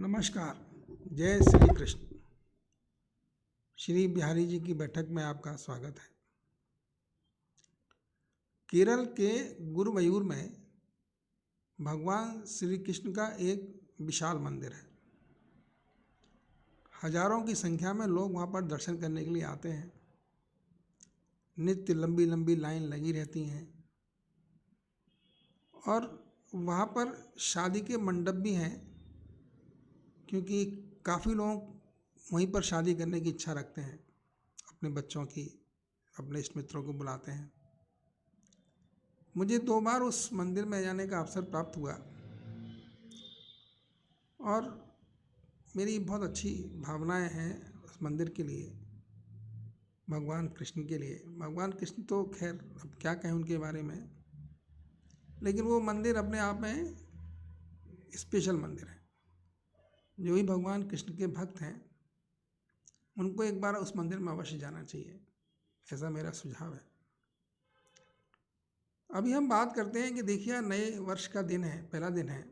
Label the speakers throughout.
Speaker 1: नमस्कार। जय श्री कृष्ण। श्री बिहारी जी की बैठक में आपका स्वागत है। केरल के गुरुवायूर में भगवान श्री कृष्ण का एक विशाल मंदिर है। हजारों की संख्या में लोग वहाँ पर दर्शन करने के लिए आते हैं। नित्य लंबी लंबी लाइन लगी रहती हैं और वहाँ पर शादी के मंडप भी हैं, क्योंकि काफ़ी लोग वहीं पर शादी करने की इच्छा रखते हैं। अपने बच्चों की, अपने इष्ट मित्रों को बुलाते हैं। मुझे 2 बार उस मंदिर में जाने का अवसर प्राप्त हुआ और मेरी बहुत अच्छी भावनाएं हैं उस मंदिर के लिए, भगवान कृष्ण के लिए। भगवान कृष्ण तो खैर अब क्या कहें उनके बारे में, लेकिन वो मंदिर अपने आप में स्पेशल मंदिर है। जो भी भगवान कृष्ण के भक्त हैं उनको एक बार उस मंदिर में अवश्य जाना चाहिए, ऐसा मेरा सुझाव है। अभी हम बात करते हैं कि देखिए, नए वर्ष का दिन है, पहला दिन है,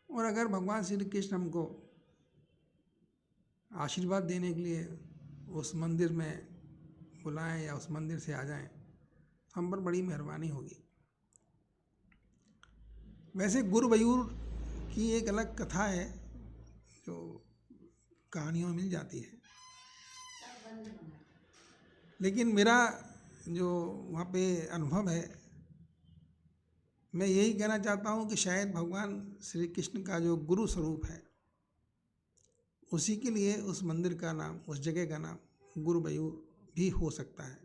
Speaker 1: और अगर भगवान श्री कृष्ण हमको आशीर्वाद देने के लिए उस मंदिर में बुलाएं या उस मंदिर से आ जाएं, हम पर बड़ी मेहरबानी होगी। वैसे गुरुवायूर की एक अलग कथा है जो कहानियों में मिल जाती है, लेकिन मेरा जो वहाँ पे अनुभव है, मैं यही कहना चाहता हूँ कि शायद भगवान श्री कृष्ण का जो गुरु स्वरूप है, उसी के लिए उस मंदिर का नाम, उस जगह का नाम गुरुवायूर भी हो सकता है।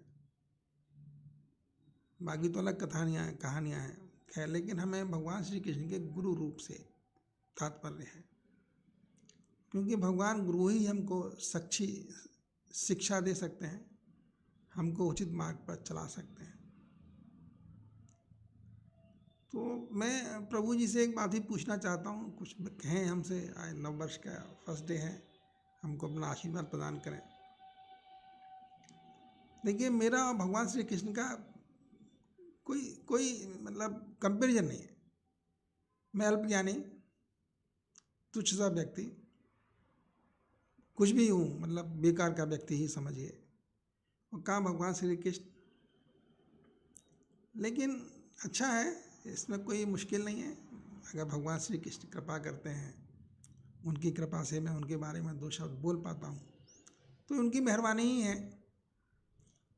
Speaker 1: बाकी तो अलग कहानियाँ हैं खैर, लेकिन हमें भगवान श्री कृष्ण के गुरु रूप से तात्पर्य है, क्योंकि भगवान गुरु ही हमको सच्ची शिक्षा दे सकते हैं, हमको उचित मार्ग पर चला सकते हैं। तो मैं प्रभु जी से एक बात ही पूछना चाहता हूँ, कुछ कहें हमसे। आज नव वर्ष का फर्स्ट डे है, हमको अपना आशीर्वाद प्रदान करें। देखिए, मेरा और भगवान श्री कृष्ण का कोई मतलब कंपैरिजन नहीं है। मैं अल्पज्ञानी, तुच्छ सा व्यक्ति, कुछ भी हूँ, मतलब बेकार का व्यक्ति ही समझिए, और कहाँ भगवान श्री कृष्ण। लेकिन अच्छा है, इसमें कोई मुश्किल नहीं है। अगर भगवान श्री कृष्ण कृपा करते हैं, उनकी कृपा से मैं उनके बारे में 2 शब्द बोल पाता हूँ, तो उनकी मेहरबानी ही है।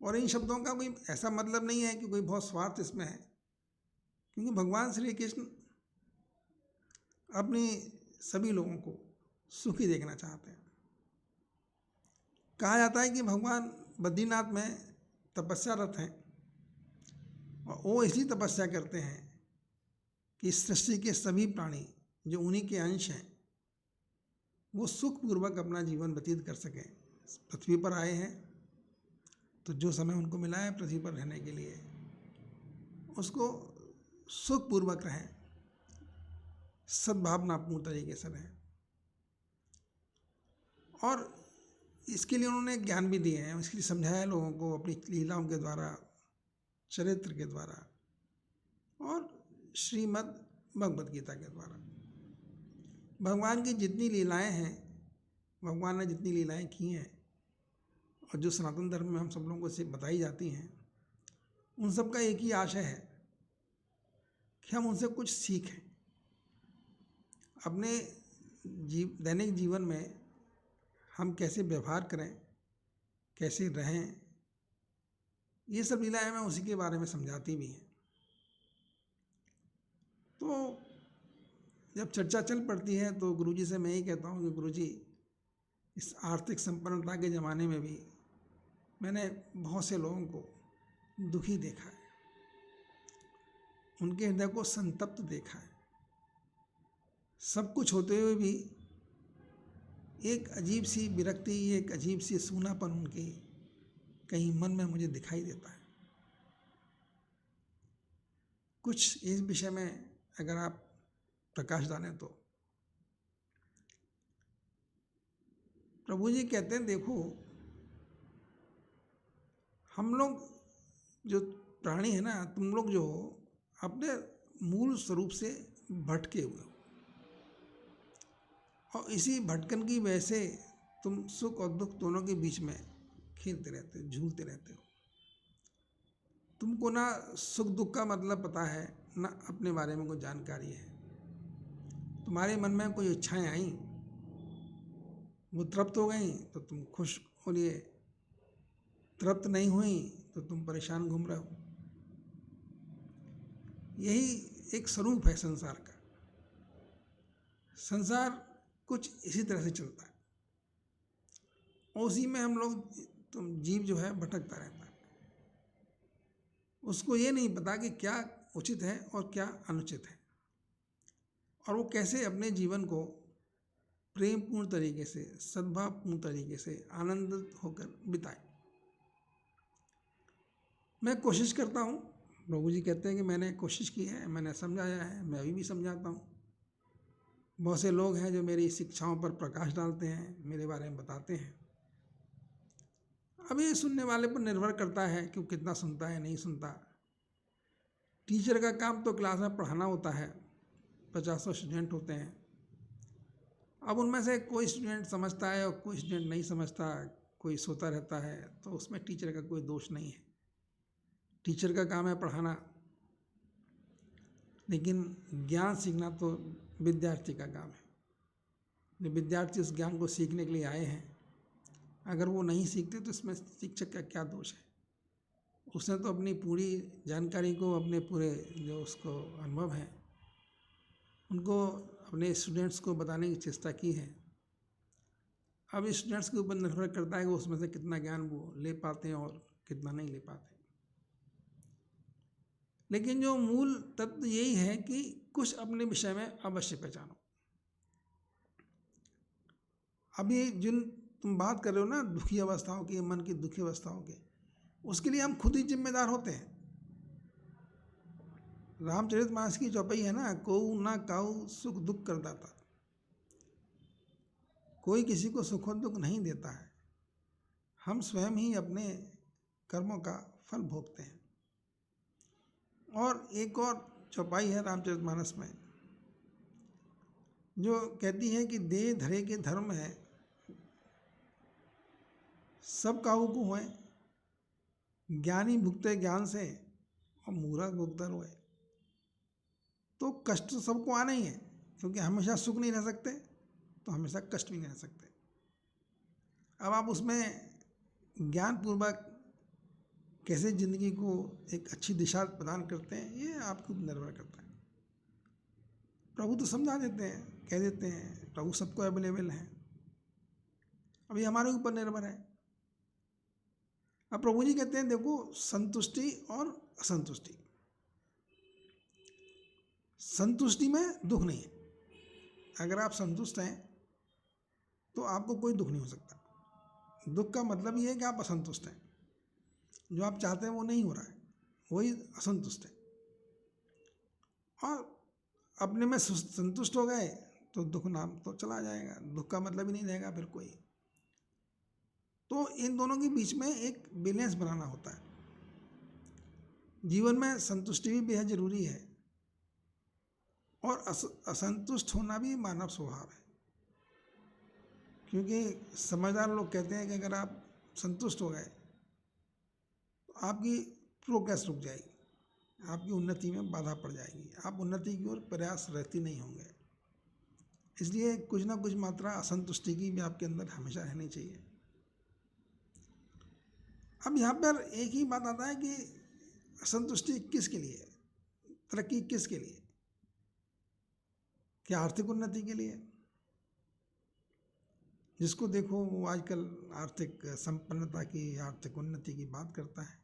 Speaker 1: और इन शब्दों का कोई ऐसा मतलब नहीं है कि कोई बहुत स्वार्थ इसमें है, क्योंकि भगवान श्री कृष्ण अपनी सभी लोगों को सुखी देखना चाहते हैं। कहा जाता है कि भगवान बद्रीनाथ में तपस्यारत हैं, और वो इसलिए तपस्या करते हैं कि सृष्टि के सभी प्राणी जो उन्हीं के अंश हैं, वो सुखपूर्वक अपना जीवन व्यतीत कर सकें। पृथ्वी पर आए हैं तो जो समय उनको मिला है पृथ्वी पर रहने के लिए, उसको सुखपूर्वक रहें, सद्भावनापूर्ण तरीके से रहें। और इसके लिए उन्होंने ज्ञान भी दिए हैं, इसके लिए समझाया लोगों को अपनी लीलाओं के द्वारा, चरित्र के द्वारा, और श्रीमद् भगवद गीता के द्वारा। भगवान की जितनी लीलाएं हैं, भगवान ने जितनी लीलाएं की हैं, और जो सनातन धर्म में हम सब लोगों से बताई जाती हैं, उन सब का एक ही आशय है कि हम उनसे कुछ सीखें। अपने दैनिक जीवन में हम कैसे व्यवहार करें, कैसे रहें, ये सब लीलाएं हमें उसी के बारे में समझाती भी हैं। तो जब चर्चा चल पड़ती है तो गुरुजी से मैं यही कहता हूँ कि गुरुजी, इस आर्थिक संपन्नता के ज़माने में भी मैंने बहुत से लोगों को दुखी देखा है, उनके हृदय को संतप्त देखा है। सब कुछ होते हुए भी एक अजीब सी विरक्ति, एक अजीब सी सूनापन उनके कहीं मन में मुझे दिखाई देता है। कुछ इस विषय में अगर आप प्रकाश डालें तो। प्रभु जी कहते हैं, देखो, हम लोग जो प्राणी है ना, तुम लोग जो हो, अपने मूल स्वरूप से भटके हुए हो। और इसी भटकन की वजह से तुम सुख और दुख दोनों के बीच में खेलते रहते हो, झूलते रहते हो। तुमको ना सुख दुख का मतलब पता है, ना अपने बारे में कोई जानकारी है। तुम्हारे मन में कोई इच्छाएं आई, वो तृप्त हो गई तो तुम खुश हो लिए, तृप्त नहीं हुई तो तुम परेशान घूम रहे हो। यही एक स्वरूप है संसार का। संसार कुछ इसी तरह से चलता है, और उसी में हम लोग, तुम जीव जो है भटकता रहता है। उसको ये नहीं पता कि क्या उचित है और क्या अनुचित है, और वो कैसे अपने जीवन को प्रेमपूर्ण तरीके से, सद्भावपूर्ण तरीके से आनंदित होकर बिताए। मैं कोशिश करता हूँ, प्रभु जी कहते हैं कि मैंने कोशिश की है, मैंने समझाया है, मैं अभी भी समझाता हूँ। बहुत से लोग हैं जो मेरी शिक्षाओं पर प्रकाश डालते हैं, मेरे बारे में बताते हैं। अब ये सुनने वाले पर निर्भर करता है कि वो कितना सुनता है, नहीं सुनता। टीचर का काम तो क्लास में पढ़ाना होता है, 50 स्टूडेंट होते हैं। अब उनमें से कोई स्टूडेंट समझता है और कोई स्टूडेंट नहीं समझता, कोई सोता रहता है, तो उसमें टीचर का कोई दोष नहीं है। टीचर का काम है पढ़ाना, लेकिन ज्ञान सीखना तो विद्यार्थी का काम है। जो विद्यार्थी उस ज्ञान को सीखने के लिए आए हैं, अगर वो नहीं सीखते तो इसमें शिक्षक का क्या दोष है। उसने तो अपनी पूरी जानकारी को, अपने पूरे जो उसको अनुभव है, उनको अपने स्टूडेंट्स को बताने की चेष्टा की है। अब स्टूडेंट्स के ऊपर निर्भर करता है कि उसमें से कितना ज्ञान वो ले पाते हैं और कितना नहीं ले पाते। लेकिन जो मूल तत्व यही है कि कुछ अपने विषय में अवश्य पहचानो। अभी जिन तुम बात कर रहे हो ना दुखी अवस्थाओं की, मन की दुखी अवस्थाओं की, उसके लिए हम खुद ही जिम्मेदार होते हैं। रामचरितमानस की चौपाई है ना, कोऊ ना काऊ सुख दुख कर दाता। कोई किसी को सुख और दुख नहीं देता है, हम स्वयं ही अपने कर्मों का फल भोगते हैं। और एक और चौपाई है रामचरितमानस में जो कहती है कि देह धरे के धर्म है, सब काहू को होए, ज्ञानी भुगते ज्ञान से और मूर्ख भुगतर होए। तो कष्ट सबको आना ही है, क्योंकि हमेशा सुख नहीं रह सकते तो हमेशा कष्ट भी नहीं रह सकते। अब आप उसमें ज्ञानपूर्वक कैसे जिंदगी को एक अच्छी दिशा प्रदान करते हैं, ये आपके ऊपर निर्भर करता है। प्रभु तो समझा देते हैं, कह देते हैं, प्रभु सबको अवेलेबल हैं। अब ये हमारे ऊपर निर्भर है। अब प्रभु जी कहते हैं देखो, संतुष्टि और असंतुष्टि, संतुष्टि में दुख नहीं है। अगर आप संतुष्ट हैं तो आपको कोई दुख नहीं हो सकता। दुख का मतलब ये है कि आप असंतुष्ट हैं, जो आप चाहते हैं वो नहीं हो रहा है, वही असंतुष्ट है। और अपने में संतुष्ट हो गए तो दुख नाम तो चला जाएगा, दुख का मतलब ही नहीं रहेगा फिर कोई। तो इन दोनों के बीच में एक बैलेंस बनाना होता है। जीवन में संतुष्टि भी बेहद जरूरी है, और असंतुष्ट होना भी मानव स्वभाव है। क्योंकि समझदार लोग कहते हैं कि अगर आप संतुष्ट हो गए तो आपकी प्रोग्रेस रुक जाएगी, आपकी उन्नति में बाधा पड़ जाएगी, आप उन्नति की ओर प्रयास रहती नहीं होंगे। इसलिए कुछ ना कुछ मात्रा असंतुष्टि की भी आपके अंदर हमेशा रहनी चाहिए। अब यहाँ पर एक ही बात आता है कि असंतुष्टि किसके लिए, तरक्की किसके लिए? क्या आर्थिक उन्नति के लिए? जिसको देखो वो आजकल आर्थिक संपन्नता की, आर्थिक उन्नति की बात करता है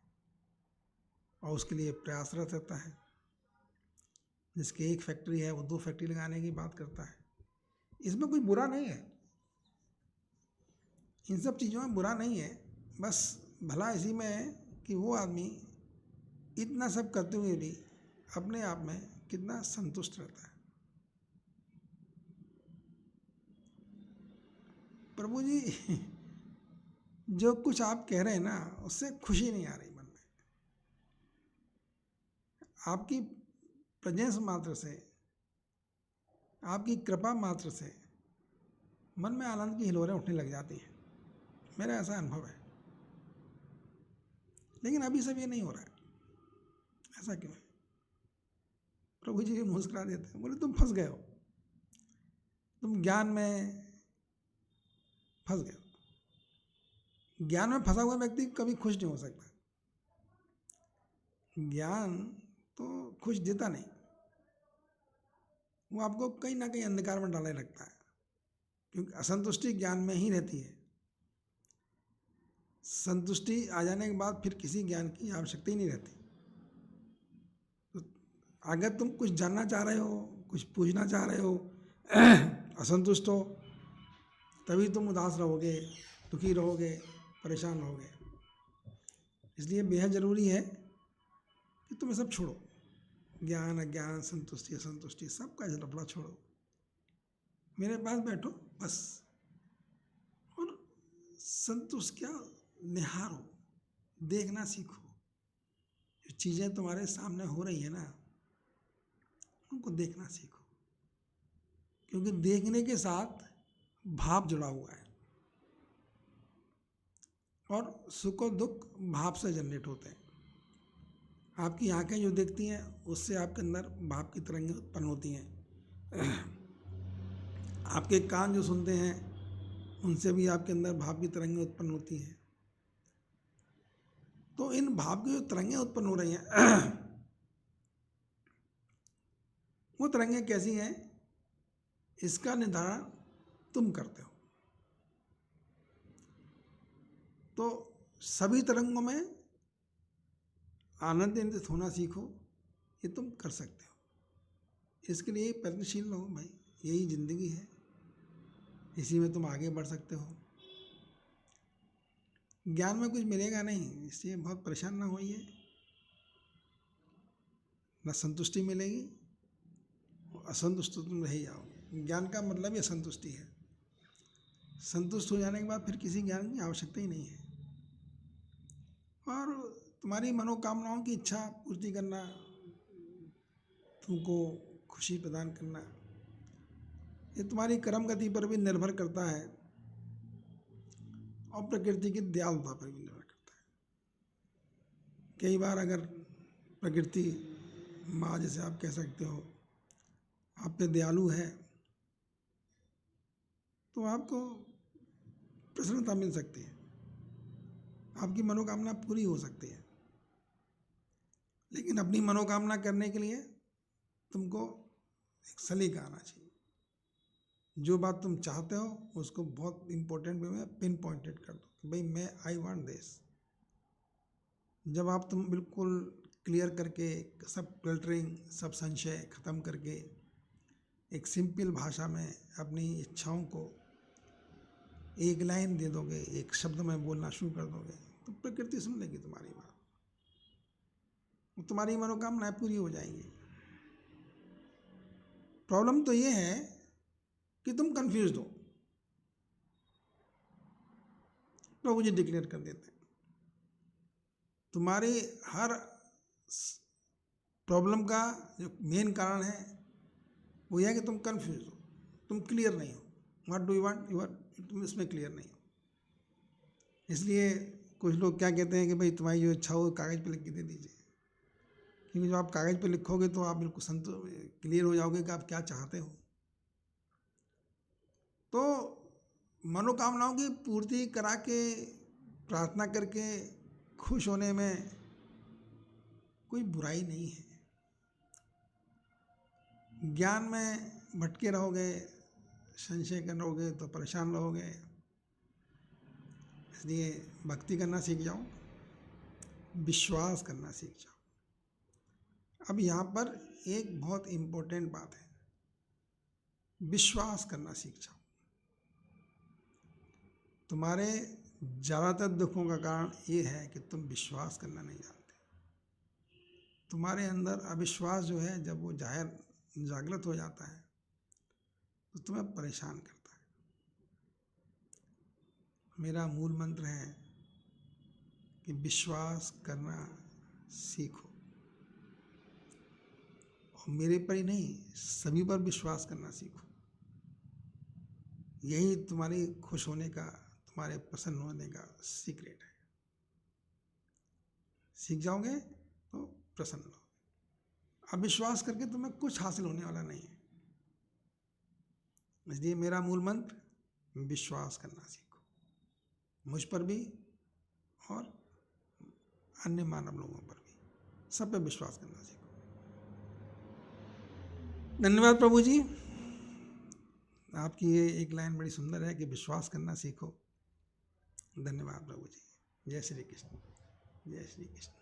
Speaker 1: और उसके लिए प्रयासरत रहता है। जिसकी एक फैक्ट्री है वो 2 फैक्ट्री लगाने की बात करता है। इसमें कोई बुरा नहीं है, इन सब चीज़ों में बुरा नहीं है। बस भला इसी में है कि वो आदमी इतना सब करते हुए भी अपने आप में कितना संतुष्ट रहता है। प्रभु जी जो कुछ आप कह रहे हैं ना, उससे खुशी नहीं आ रही मन में। आपकी प्रेजेंस मात्र से, आपकी कृपा मात्र से मन में आनंद की हिलोरें उठने लग जाती हैं। मेरा ऐसा अनुभव है। लेकिन अभी सब ये नहीं हो रहा है। ऐसा क्यों है? प्रभु जी मुस्कुरा देते हैं, बोले तुम फंस गए हो, तुम ज्ञान में फंस गए हो। ज्ञान में फंसा हुआ व्यक्ति कभी खुश नहीं हो सकता। ज्ञान तो खुश देता नहीं, वो आपको कहीं ना कहीं अंधकार में डालने लगता है, क्योंकि असंतुष्टि ज्ञान में ही रहती है। संतुष्टि आ जाने के बाद फिर किसी ज्ञान की आवश्यकता ही नहीं रहती। तो अगर तुम कुछ जानना चाह रहे हो, कुछ पूछना चाह रहे हो, असंतुष्ट हो, तभी तुम उदास रहोगे, दुखी रहोगे, परेशान रहोगे। इसलिए बेहद ज़रूरी है कि तुम ये सब छोड़ो। ज्ञान अज्ञान, संतुष्टि असंतुष्टि, सबका लफड़ा छोड़ो, मेरे पास बैठो बस। और संतुष्ट क्या, निहारो, देखना सीखो। जो चीज़ें तुम्हारे सामने हो रही है ना, उनको देखना सीखो, क्योंकि देखने के साथ भाव जुड़ा हुआ है, और सुख और दुख भाव से जनरेट होते हैं। आपकी आंखें जो देखती हैं, उससे आपके अंदर भाव की तरंगें उत्पन्न होती हैं। आपके कान जो सुनते हैं, उनसे भी आपके अंदर भाव की तरंगें उत्पन्न होती हैं। तो इन भाव की जो तरंगें उत्पन्न हो रही हैं, वो तरंगें कैसी हैं, इसका निर्धारण तुम करते हो। तो सभी तरंगों में आनंदित होना सीखो, ये तुम कर सकते हो। इसके लिए प्रयत्नशील रहो भाई, यही ज़िंदगी है, इसी में तुम आगे बढ़ सकते हो। ज्ञान में कुछ मिलेगा नहीं, इसलिए बहुत परेशान ना होइए। ना संतुष्टि मिलेगी, असंतुष्ट तो तुम रह ही जाओगे। ज्ञान का मतलब ही असंतुष्टि है। संतुष्ट हो जाने के बाद फिर किसी ज्ञान की आवश्यकता ही नहीं है। और तुम्हारी मनोकामनाओं की इच्छा पूर्ति करना, तुमको खुशी प्रदान करना, ये तुम्हारी कर्म गति पर भी निर्भर करता है, और प्रकृति की दयालुता पर भी निर्भर करता है। कई बार अगर प्रकृति माँ, जैसे आप कह सकते हो, आप पे दयालु है, तो आपको प्रसन्नता मिल सकती है, आपकी मनोकामना पूरी हो सकती है। लेकिन अपनी मनोकामना करने के लिए तुमको एक सलीका आना चाहिए। जो बात तुम चाहते हो उसको बहुत इम्पोर्टेंट वे में पिन पॉइंटेड कर दो कि भाई मैं आई वांट दिस। जब आप तुम बिल्कुल क्लियर करके, सब क्लटरिंग, सब संशय ख़त्म करके एक सिंपल भाषा में अपनी इच्छाओं को एक लाइन दे दोगे, एक शब्द में बोलना शुरू कर दोगे, तो प्रकृति सुन लेगी तुम्हारी बात, तुम्हारी मनोकामनाएं पूरी हो जाएंगी। प्रॉब्लम तो ये है कि तुम कंफ्यूज हो। प्रभु जी डिक्लेयर कर देते हैं, तुम्हारी हर प्रॉब्लम का जो मेन कारण है वो यह है कि तुम कंफ्यूज हो, तुम क्लियर नहीं हो। व्हाट डू यू वांट, तुम इसमें क्लियर नहीं हो। इसलिए कुछ लोग क्या कहते हैं कि भाई तुम्हारी जो इच्छा हो कागज़ पे लिख के दे दीजिए, क्योंकि जब आप कागज़ पे लिखोगे तो आप बिल्कुल क्लियर हो जाओगे कि आप क्या चाहते हो। तो मनोकामनाओं की पूर्ति करा के, प्रार्थना करके खुश होने में कोई बुराई नहीं है। ज्ञान में भटके रहोगे, संशय करोगे तो परेशान रहोगे। इसलिए भक्ति करना सीख जाओ, विश्वास करना सीख जाओ। अब यहाँ पर एक बहुत इम्पोर्टेंट बात है, विश्वास करना सीख जाओ। तुम्हारे ज़्यादातर दुखों का कारण ये है कि तुम विश्वास करना नहीं जानते। तुम्हारे अंदर अविश्वास जो है, जब वो जागृत हो जाता है तो तुम्हें परेशान करता है। मेरा मूल मंत्र है कि विश्वास करना सीखो, और मेरे पर ही नहीं, सभी पर विश्वास करना सीखो। यही तुम्हारी खुश होने का, तुम्हारे प्रसन्न होने का सीक्रेट है। सीख जाओगे तो प्रसन्न हो। अविश्वास करके तुम्हें कुछ हासिल होने वाला नहीं है। इसलिए मेरा मूल मंत्र, विश्वास करना सीखो, मुझ पर भी और अन्य मानव लोगों पर भी, सब पे विश्वास करना सीखो। धन्यवाद प्रभु जी। आपकी ये एक लाइन बड़ी सुंदर है कि विश्वास करना सीखो। धन्यवाद प्रभु जी। जय श्री कृष्ण, जय श्री कृष्ण।